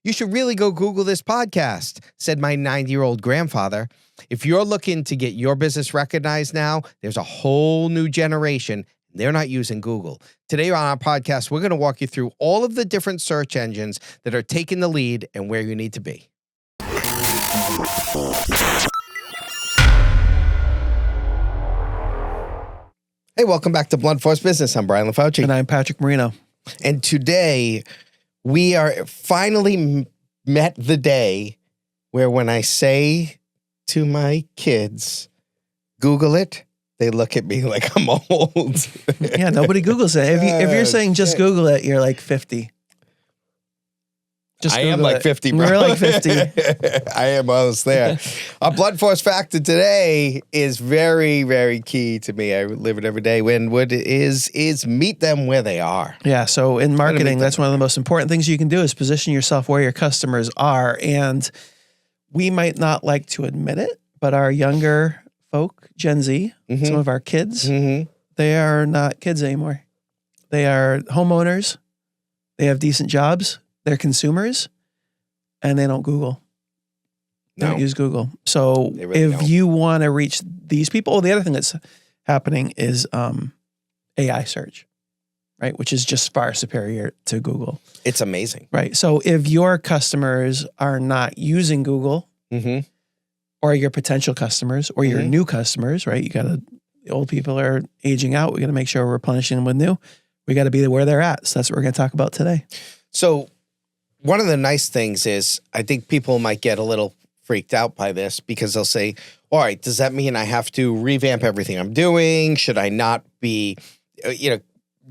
You should really go Google this podcast, said my 90-year-old grandfather. If you're looking to get your business recognized now, there's a whole new generation. They're not using Google. Today on our podcast, we're going to walk you through all of the different search engines that are taking the lead and where you need to be. Hey, welcome back to Blunt Force Business. I'm Brian LaFauci. And I'm Patrick Marino. And today, we are finally met the day where when I say to my kids, Google it, they look at me like I'm old. Yeah, nobody Googles it. If you're saying just Google it, you're like 50. I am like 50, bro. We're like 50. I am almost there. Our Blunt Force factor today is very, very key to me. I live it every day. What is meet them where they are. Yeah, so in marketing, that's one of the most important things you can do is position yourself where your customers are. And we might not like to admit it, but our younger folk, Gen Z, some of our kids, they are not kids anymore. They are homeowners. They have decent jobs. They're consumers, and they don't Google. They don't use Google. So if you want to reach these people, the other thing that's happening is AI search, right? Which is just far superior to Google. It's amazing. Right. So if your customers are not using Google, or your potential customers, or your new customers, right? The old people are aging out. We got to make sure we're replenishing them with new. We got to be where they're at. So that's what we're going to talk about today. So one of the nice things is I think people might get a little freaked out by this because they'll say, all right, does that mean I have to revamp everything I'm doing? Should I not be,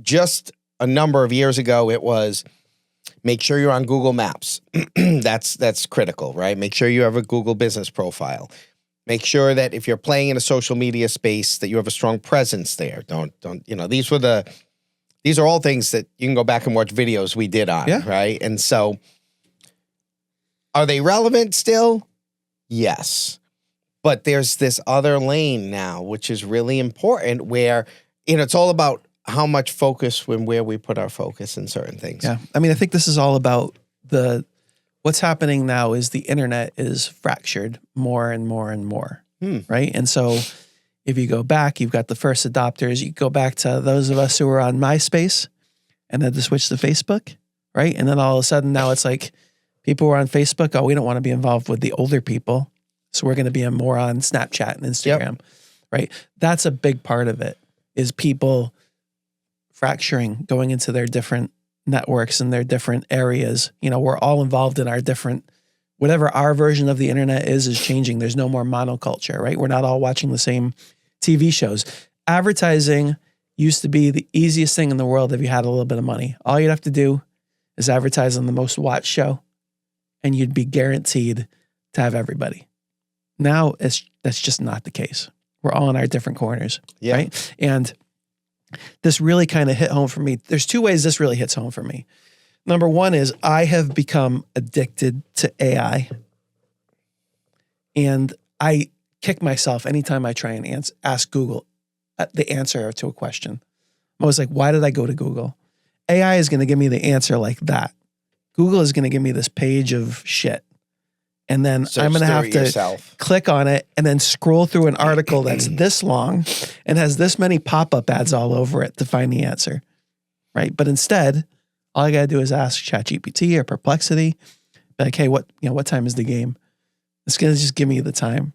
just a number of years ago, it was make sure you're on Google Maps. That's critical, right? Make sure you have a Google business profile. Make sure that if you're playing in a social media space that you have a strong presence there. These are all things that you can go back and watch videos we did on, right? And so, are they relevant still? Yes. But there's this other lane now, which is really important where, it's all about how much focus where we put our focus in certain things. Yeah. I mean, I think this is all about what's happening now is the internet is fractured more and more and more, right? And so, if you go back, you've got the first adopters. You go back to those of us who were on MySpace and then to switch to Facebook, right? And then all of a sudden now it's like people were on Facebook. Oh, we don't want to be involved with the older people. So we're going to be more on Snapchat and Instagram, right? That's a big part of it is people fracturing, going into their different networks and their different areas. We're all involved in our different, whatever our version of the internet is changing. There's no more monoculture, right? We're not all watching the same TV shows. Advertising used to be the easiest thing in the world if you had a little bit of money. All you'd have to do is advertise on the most watched show and you'd be guaranteed to have everybody. Now that's just not the case. We're all in our different corners, right? And this really kind of hit home for me. There's two ways this really hits home for me. Number one is I have become addicted to AI. And I kick myself anytime I try and ask Google the answer to a question. I'm always like, why did I go to Google? AI is going to give me the answer like that. Google is going to give me this page of shit. And then I'm going to have to click on it and then scroll through an article that's this long and has this many pop-up ads all over it to find the answer, right? But instead, all I got to do is ask ChatGPT or Perplexity, be like, hey, what time is the game? It's going to just give me the time.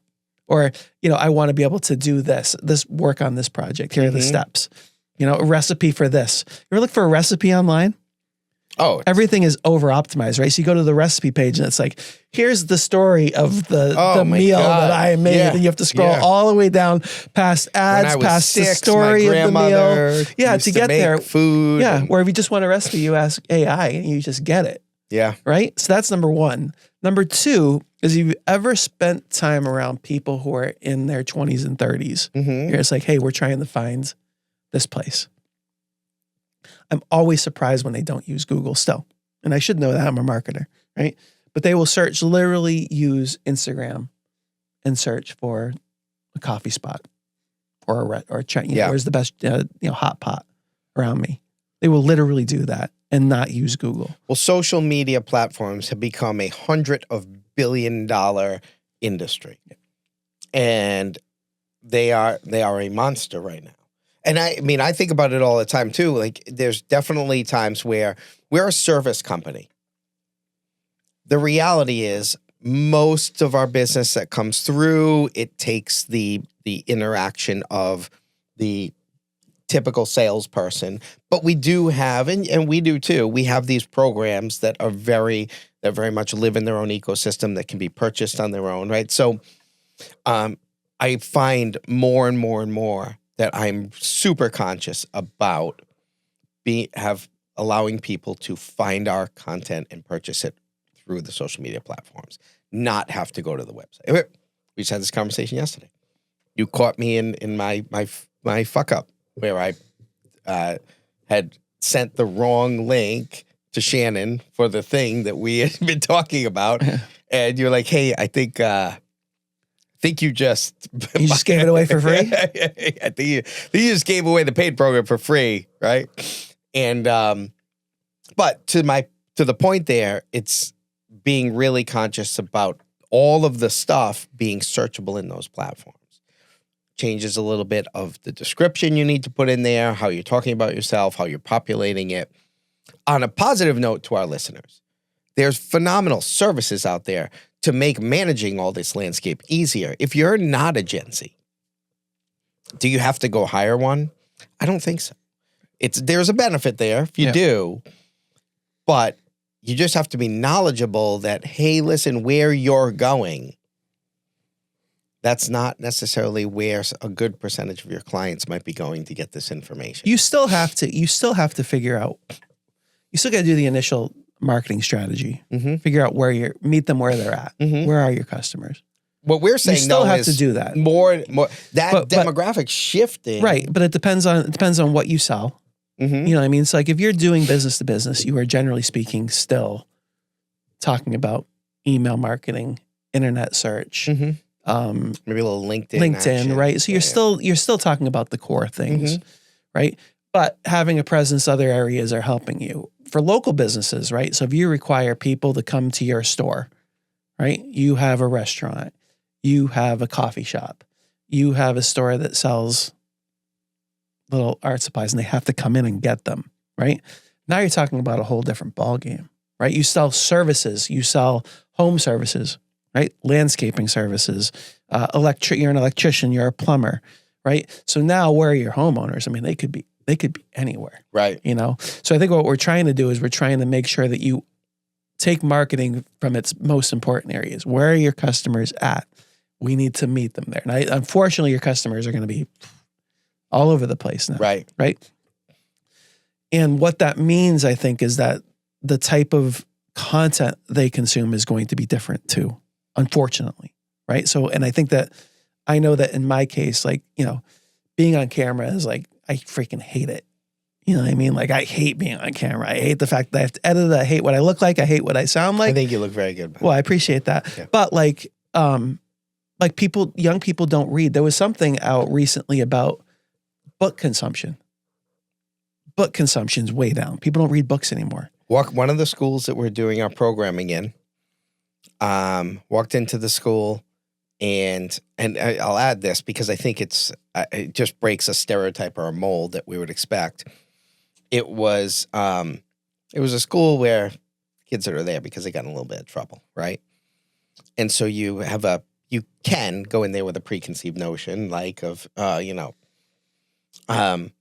Or, I want to be able to do this work on this project. Here are the steps. A recipe for this. You ever look for a recipe online? Oh, everything is over optimized, right? So you go to the recipe page and it's like, here's the story of the meal that I made. And you have to scroll all the way down past ads, past the story of the meal. Yeah, to get there. Food. Yeah, where if you just want a recipe, you ask AI and you just get it. Yeah. Right? So that's number one. Number two is if you've ever spent time around people who are in their 20s and 30s, you're just like, hey, we're trying to find this place. I'm always surprised when they don't use Google still. And I should know that I'm a marketer, right? But they will literally use Instagram and search for a coffee spot or where's the best, hot pot around me, They will literally do that and not use Google. Well, social media platforms have become $100 billion industry. And they are a monster right now. And I mean, I think about it all the time too. Like, there's definitely times where we're a service company. The reality is most of our business that comes through, it takes the interaction of the typical salesperson. But we do have, and we do too, we have these programs that are very much live in their own ecosystem that can be purchased on their own, right? So I find more and more and more that I'm super conscious about allowing people to find our content and purchase it through the social media platforms, not have to go to the website. We just had this conversation yesterday. You caught me in my fuck up where I had sent the wrong link to Shannon for the thing that we had been talking about, and you're like, "Hey, I think you just gave it away for free." I think you just gave away the paid program for free, right? And but to the point there, it's being really conscious about all of the stuff being searchable in those platforms. Changes a little bit of the description you need to put in there, how you're talking about yourself, how you're populating it. On a positive note to our listeners, there's phenomenal services out there to make managing all this landscape easier. If you're not a Gen Z, do you have to go hire one? I don't think so. There's a benefit there if you do, but you just have to be knowledgeable that, hey, listen, where you're going, that's not necessarily where a good percentage of your clients might be going to get this information. You still have to figure out, you still got to do the initial marketing strategy, figure out meet them where they're at. Where are your customers? What we're saying, you still have to do that. More that demographic shifting. Right. But it depends on what you sell. You know what I mean? It's like if you're doing business to business, you are generally speaking still talking about email marketing, internet search, maybe a little LinkedIn action. Right? So you're still talking about the core things, right? But having a presence, other areas are helping you. For local businesses, right? So if you require people to come to your store, right? You have a restaurant, you have a coffee shop, you have a store that sells little art supplies and they have to come in and get them, right? Now you're talking about a whole different ballgame, right? You sell services, you sell home services, right? Landscaping services, you're an electrician, you're a plumber, right? So now where are your homeowners? I mean, they could be anywhere, right? You know? So I think what we're trying to do is we're trying to make sure that you take marketing from its most important areas. Where are your customers at? We need to meet them there. Now, unfortunately, your customers are going to be all over the place now. Right. And what that means, I think, is that the type of content they consume is going to be different too, unfortunately. Right. So, and I think that I know that in my case, like, you know, being on camera is like, I freaking hate it. You know what I mean? Like, I hate being on camera. I hate the fact that I have to edit it. I hate what I look like. I hate what I sound like. I think you look very good. Well, I appreciate that. Yeah. But like young people don't read. There was something out recently about book consumption. Book consumption's way down. People don't read books anymore. One of the schools that we're doing our programming in, walked into the school, and I'll add this because I think it just breaks a stereotype or a mold that we would expect. It was a school where kids that are there because they got in a little bit of trouble, right? And so you can go in there with a preconceived notion, like of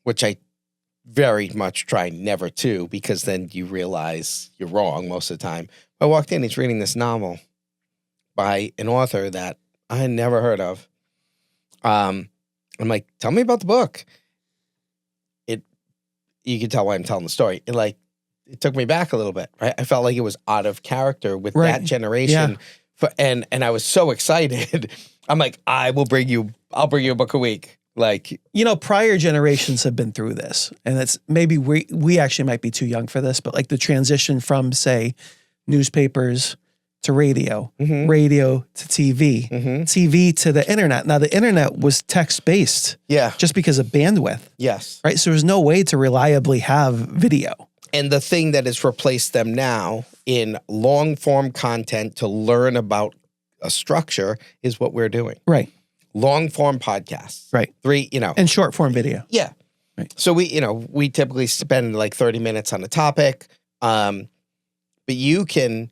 which I very much try never to, because then you realize you're wrong most of the time. I walked in, he's reading this novel by an author that I had never heard of. I'm like, tell me about the book. You can tell why I'm telling the story. It took me back a little bit, right? I felt like it was out of character with that generation. Yeah. And I was so excited. I'm like, I'll bring you a book a week. Like, you know, prior generations have been through this, and it's maybe we actually might be too young for this, but like the transition from, say, newspapers to radio, Mhm. radio to TV, Mhm. TV to the internet. Now the internet was text-based Yeah. just because of bandwidth, Yes. right? So there's no way to reliably have video. And the thing that has replaced them now in long form content to learn about a structure is what we're doing. Right. Long form podcasts. Right. 3, And short form video. Yeah. Right. So we typically spend like 30 minutes on a topic. But you can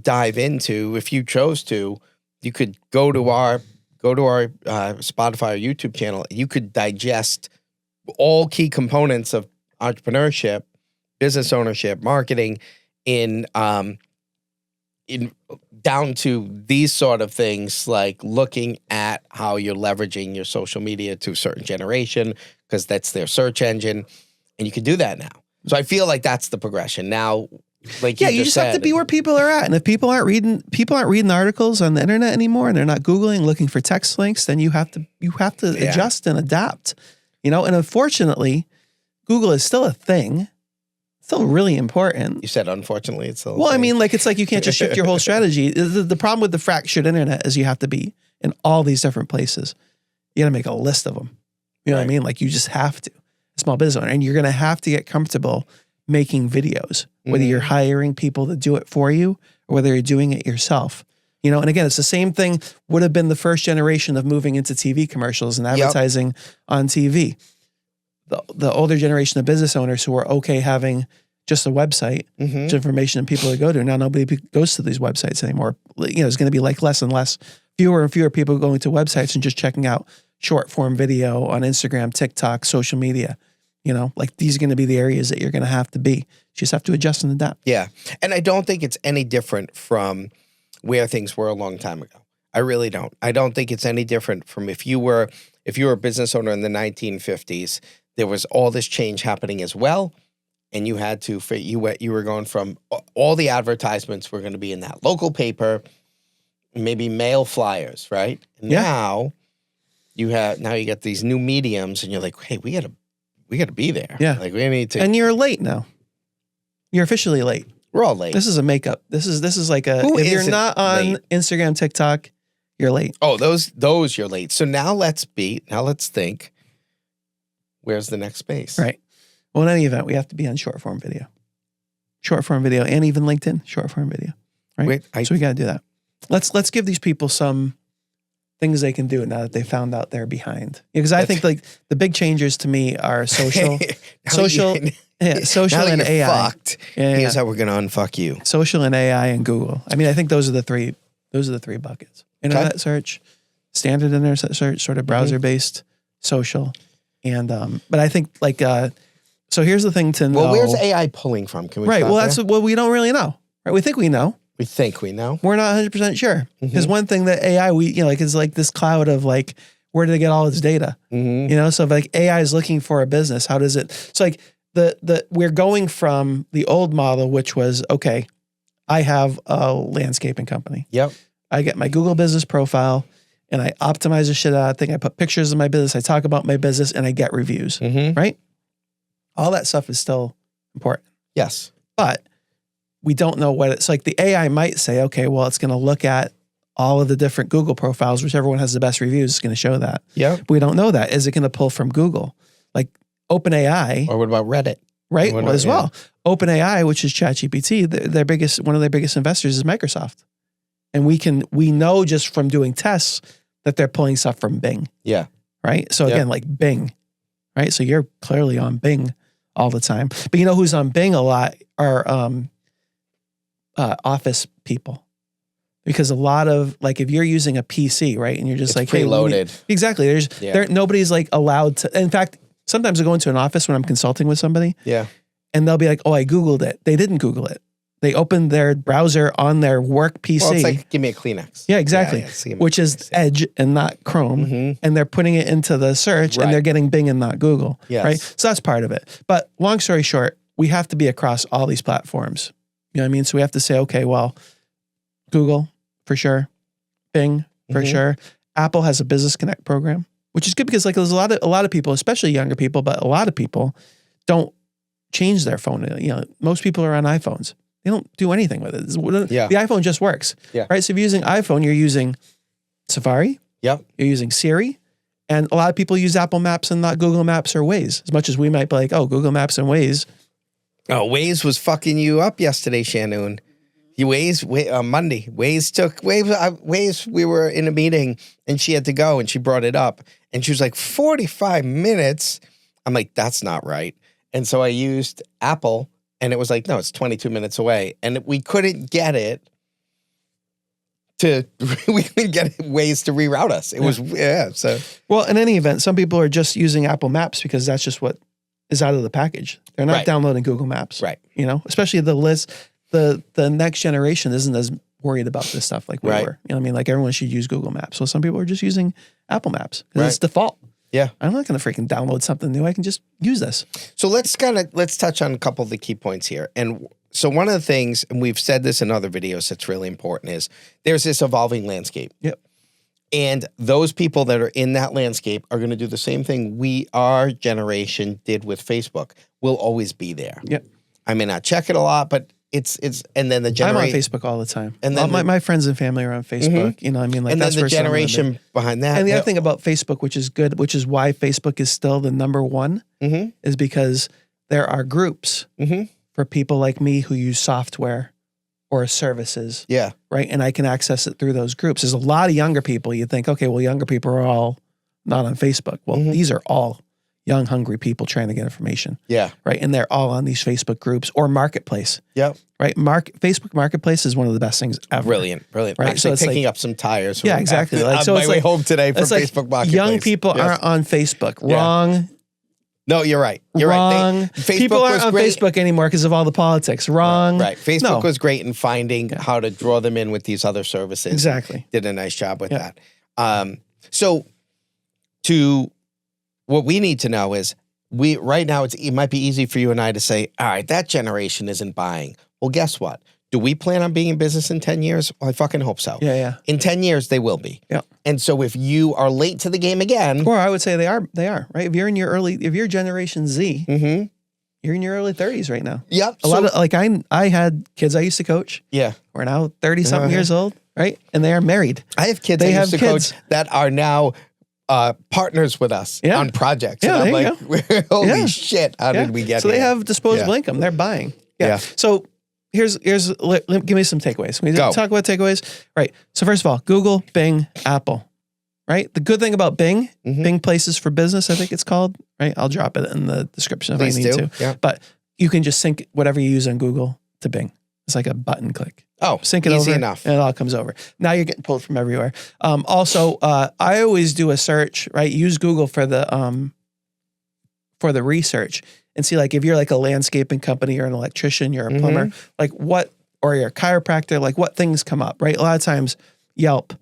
dive into, if you chose to, you could go to our Spotify or YouTube channel. You could digest all key components of entrepreneurship, business ownership, marketing in down to these sort of things, like looking at how you're leveraging your social media to a certain generation, because that's their search engine. And you can do that now. So I feel like that's the progression. Now, like you just have to be where people are at. And if people aren't reading articles on the internet anymore, and they're not Googling, looking for text links, then you have to adjust and adapt. And unfortunately, Google is still a thing. Still really important. You said unfortunately it's still a well, thing. I mean, like, it's like you can't just shift your whole strategy. The problem with the fractured internet is you have to be in all these different places. You got to make a list of them. You know what I mean? Like, you just have to. Small business owner, and you're going to have to get comfortable making videos, whether you're hiring people to do it for you or whether you're doing it yourself. And again, it's the same thing. Would have been the first generation of moving into TV commercials and advertising on TV. The older generation of business owners who are okay having just a website, just information and people to go to. Now nobody goes to these websites anymore. It's going to be like less and less, fewer and fewer people going to websites and just checking out short form video on Instagram, TikTok, social media. Like, these are going to be the areas that you're going to have to be. You just have to adjust and adapt. Yeah. And I don't think it's any different from where things were a long time ago. I really don't. I don't think it's any different from if you were a business owner in the 1950s, there was all this change happening as well. And you had to, you were going from all the advertisements were going to be in that local paper, maybe mail flyers, right? And now you get these new mediums and you're like, hey, we got to be there. Yeah. Like, we need to. And you're late now. You're officially late. We're all late. This is a makeup. This is like if you're not on late? Instagram, TikTok, you're late. Oh, those you're late. So now let's think, where's the next space? Right. Well, in any event, we have to be on short form video. Short form video, and even LinkedIn, short form video. Right. So we got to do that. Let's give these people some things they can do now that they found out they're behind. Because I think, like, the big changers to me are social and AI. Fucked. Here's how we're gonna unfuck you. Social and AI and Google. I mean, I think those are the three buckets. Internet search, standard internet search, sort of browser based, social, and but I think, like, so here's the thing to know. Well, where's AI pulling from? Can we that's what we don't really know. Right? We think we know. We think we know. We're not 100% sure. Because one thing that AI, is like this cloud of, like, where do they get all its data? So if, like, AI is looking for a business, how does it? So, like, we're going from the old model, which was, okay, I have a landscaping company. Yep. I get my Google business profile and I optimize the shit out of thing. I put pictures of my business. I talk about my business and I get reviews. Right? All that stuff is still important. Yes. But we don't know what it's like. The AI might say, okay, well, it's going to look at all of the different Google profiles, whichever one has the best reviews is going to show that. Yeah. We don't know that. Is it going to pull from Google? Like OpenAI. Or what about Reddit? Right. Well, OpenAI, which is ChatGPT, one of their biggest investors is Microsoft. And we know just from doing tests that they're pulling stuff from Bing. Yeah. Right. So again, like Bing, right? So you're clearly on Bing all the time. But you know who's on Bing a lot are office people. Because a lot of, like, if you're using a PC, right, and you're just, it's like, preloaded. Hey, exactly. Nobody's, like, allowed to. In fact, sometimes I go into an office when I'm consulting with somebody. Yeah. And they'll be like, oh, I Googled it. They didn't Google it. They opened their browser on their work PC. Well, it's like, give me a Kleenex. Yeah, exactly. Which is Edge and not Chrome. And they're putting it into the search and they're getting Bing and not Google. Yes. Right? So that's part of it. But long story short, we have to be across all these platforms. You know what I mean? So we have to say, okay, well, Google, for sure. Bing, for sure. Apple has a Business Connect program, which is good because, like, there's a lot of people, especially younger people, but a lot of people don't change their phone. You know, most people are on iPhones. They don't do anything with it. Yeah. The iPhone just works. Yeah. Right. So if you're using iPhone, you're using Safari. Yep. You're using Siri. And a lot of people use Apple Maps and not Google Maps or Waze. As much as we might be like, oh, Google Maps and Waze. Oh, Waze was fucking you up yesterday, Shannon. Waze on Monday. Waze. We were in a meeting and she had to go and she brought it up and she was like 45 minutes. I'm like, that's not right. And so I used Apple and it was like, no, it's 22 minutes away. And we couldn't get it we couldn't get Waze to reroute us. It was, so. Well, in any event, some people are just using Apple Maps because that's just what is out of the package. They're not downloading Google Maps. Right. You know, especially the list. The next generation isn't as worried about this stuff like we were. You know what I mean? Like everyone should use Google Maps. So some people are just using Apple Maps because it's default. Yeah. I'm not going to freaking download something new. I can just use this. So let's touch on a couple of the key points here. And so one of the things, and we've said this in other videos that's really important, is there's this evolving landscape. Yep. And those people that are in that landscape are going to do the same thing our generation did with Facebook. We'll always be there. Yep. I may not check it a lot, but it's and then the generation. I'm on Facebook all the time. And then my friends and family are on Facebook. You know what I mean? Like and that's then the where generation behind that. And the other thing about Facebook, which is good, which is why Facebook is still the number one, is because there are groups for people like me who use software or services. Yeah. Right. And I can access it through those groups. There's a lot of younger people. You think, okay, well, younger people are all not on Facebook. Well, these are all young, hungry people trying to get information. Yeah. Right. And they're all on these Facebook groups or Marketplace. Yep. Right. Facebook Marketplace is one of the best things ever. Brilliant. Right. Actually, So it's picking like, up some tires. Yeah, exactly. On my way home today from Facebook Marketplace. Young people aren't on Facebook. Yeah. Wrong. No, you're right. You're Wrong. right. People aren't on Facebook anymore because of all the politics. Wrong. Right. Facebook was great in finding how to draw them in with these other services. Exactly. Did a nice job with that. So what we need to know is right now it might be easy for you and I to say, all right, that generation isn't buying. Well, guess what? Do we plan on being in business in 10 years? Well, I fucking hope so. Yeah. In 10 years, they will be. Yeah. And so if you are late to the game again. Or I would say they are, right? If you're Generation Z, you're in your early 30s right now. Yep. A lot of, like I had kids I used to coach. Yeah. Who are now 30-something years old, right? And they are married. I have kids I used to coach that are now partners with us on projects. Yeah, and I'm like, holy shit, how did we get so here? they have disposable income. They're buying. Yeah. So give me some takeaways. We talk about takeaways. Right. So first of all, Google, Bing, Apple. Right. The good thing about Bing, Bing Places for Business, I think it's called. Right. I'll drop it in the description if I need to. Yeah. But you can just sync whatever you use on Google to Bing. It's like a button click. Oh, sync it easy over, enough. and it all comes over. Now you're getting pulled from everywhere. Also, I always do a search. Right. Use Google for the research. And see, like, if you're like a landscaping company or an electrician, you're a plumber, like or you're a chiropractor, like what things come up, right? A lot of times Yelp,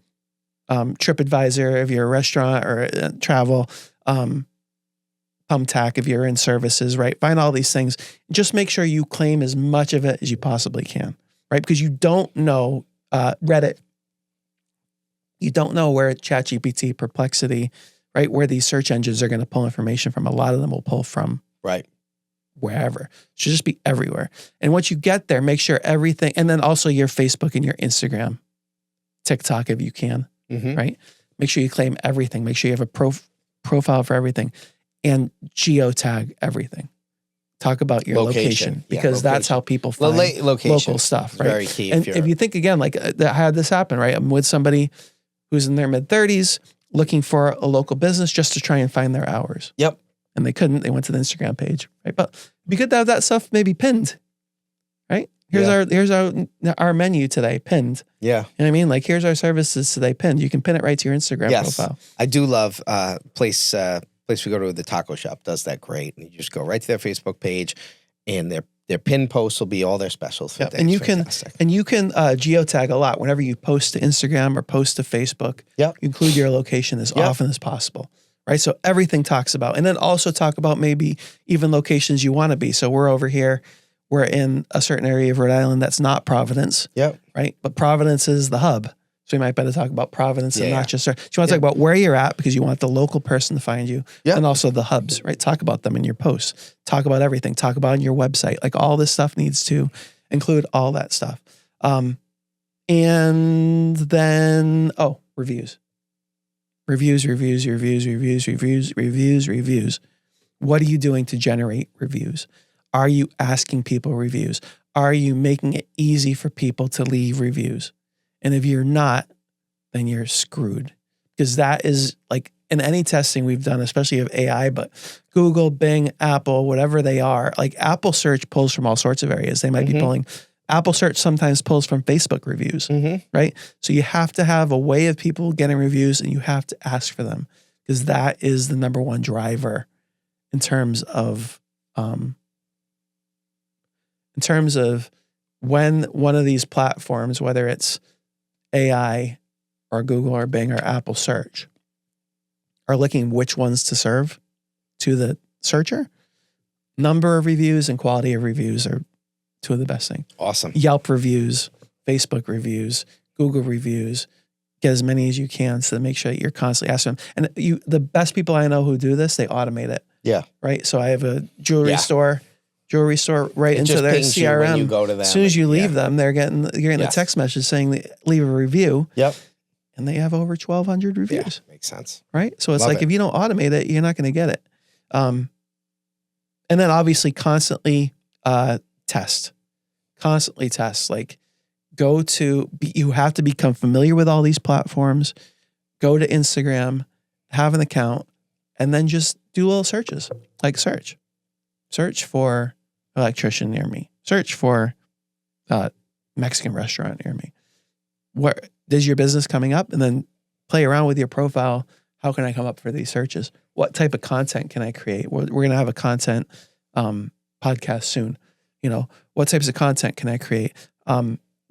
TripAdvisor, if you're a restaurant or travel, Thumbtack, if you're in services, right? Find all these things. Just make sure you claim as much of it as you possibly can, right? Because you don't know, Reddit, you don't know where ChatGPT, Perplexity, right? Where these search engines are going to pull information from. A lot of them will pull from wherever. It should just be everywhere. And once you get there, make sure everything, and then also your Facebook and your Instagram, TikTok if you can, right? Make sure you claim everything. Make sure you have a profile for everything, and geotag everything. Talk about your location because that's how people find local stuff, right? Very key. And if you think again, like I had this happen, right? I'm with somebody who's in their mid-30s looking for a local business just to try and find their hours. Yep. And they couldn't. They went to the Instagram page, right? But it'd be good to have that stuff maybe pinned, right? Here's our menu today pinned. Yeah. You know what I mean? Like here's our services today pinned. You can pin it right to your Instagram profile. I do love place we go to, the taco shop does that great. And you just go right to their Facebook page and their pinned posts will be all their specials. Yep. And you can geotag a lot whenever you post to Instagram or post to Facebook. Yep. You include your location as often as possible. Right. So everything talks about, and then also talk about maybe even locations you want to be. So we're over here, we're in a certain area of Rhode Island that's not Providence. Yep. Right. But Providence is the hub. So we might better talk about Providence and not just, so you want to talk about where you're at because you want the local person to find you and also the hubs, right? Talk about them in your posts, talk about everything, talk about on your website. Like all this stuff needs to include all that stuff. And then, reviews. Reviews. What are you doing to generate reviews? Are you asking people reviews? Are you making it easy for people to leave reviews? And if you're not, then you're screwed. Because that is like in any testing we've done, especially of AI, but Google, Bing, Apple, whatever they are, like Apple search pulls from all sorts of areas. They might be pulling. Apple search sometimes pulls from Facebook reviews, right? So you have to have a way of people getting reviews, and you have to ask for them, because that is the number one driver in terms of when one of these platforms, whether it's AI or Google or Bing or Apple search, are looking which ones to serve to the searcher. Number of reviews and quality of reviews are two of the best things. Awesome. Yelp reviews, Facebook reviews, Google reviews. Get as many as you can, so to make sure that you're constantly asking them. And the best people I know who do this, they automate it. Yeah. Right. So I have a jewelry store right It into just their pings you CRM. when you go to them. As soon as you leave them, you're getting a text message saying leave a review. Yep. And they have over 1,200 reviews. Yeah, makes sense. Right. So it's Love like it. if you don't automate it, you're not going to get it. And then obviously constantly test. Constantly test. Like you have to become familiar with all these platforms. Go to Instagram, have an account, and then just do little searches. Like search for electrician near me. Search for Mexican restaurant near me. Where is your business coming up? And then play around with your profile. How can I come up for these searches? What type of content can I create? We're going to have a content podcast soon. What types of content can I create?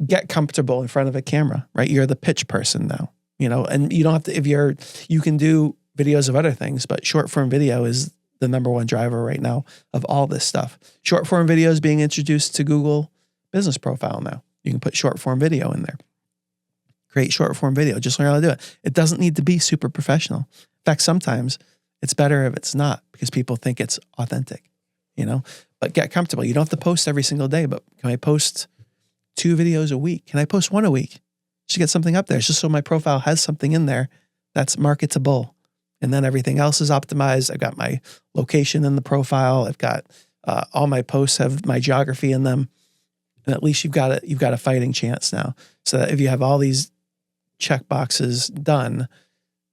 Get comfortable in front of a camera, right? You're the pitch person now, and you don't have to, you can do videos of other things, but short form video is the number one driver right now of all this stuff. Short form video is being introduced to Google Business Profile now. You can put short form video in there. Create short form video. Just learn how to do it. It doesn't need to be super professional. In fact, sometimes it's better if it's not, because people think it's authentic, but get comfortable. You don't have to post every single day, but can I post 2 videos a week? Can I post 1 a week? Just get something up there. It's just so my profile has something in there that's marketable. And then everything else is optimized. I've got my location in the profile. I've got all my posts have my geography in them. And at least you've got a fighting chance now. So that if you have all these check boxes done,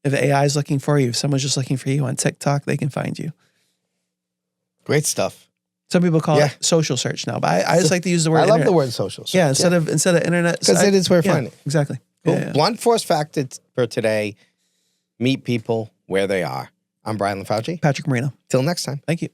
if AI is looking for you, if someone's just looking for you on TikTok, they can find you. Great stuff. Some people call it social search now, but I just like to use the word internet. I love the word social search. Yeah, instead of internet. Because it is where you find it. Exactly. Cool. Yeah. Blunt force fact for today, meet people where they are. I'm Brian LaFauci. Patrick Marino. Till next time. Thank you.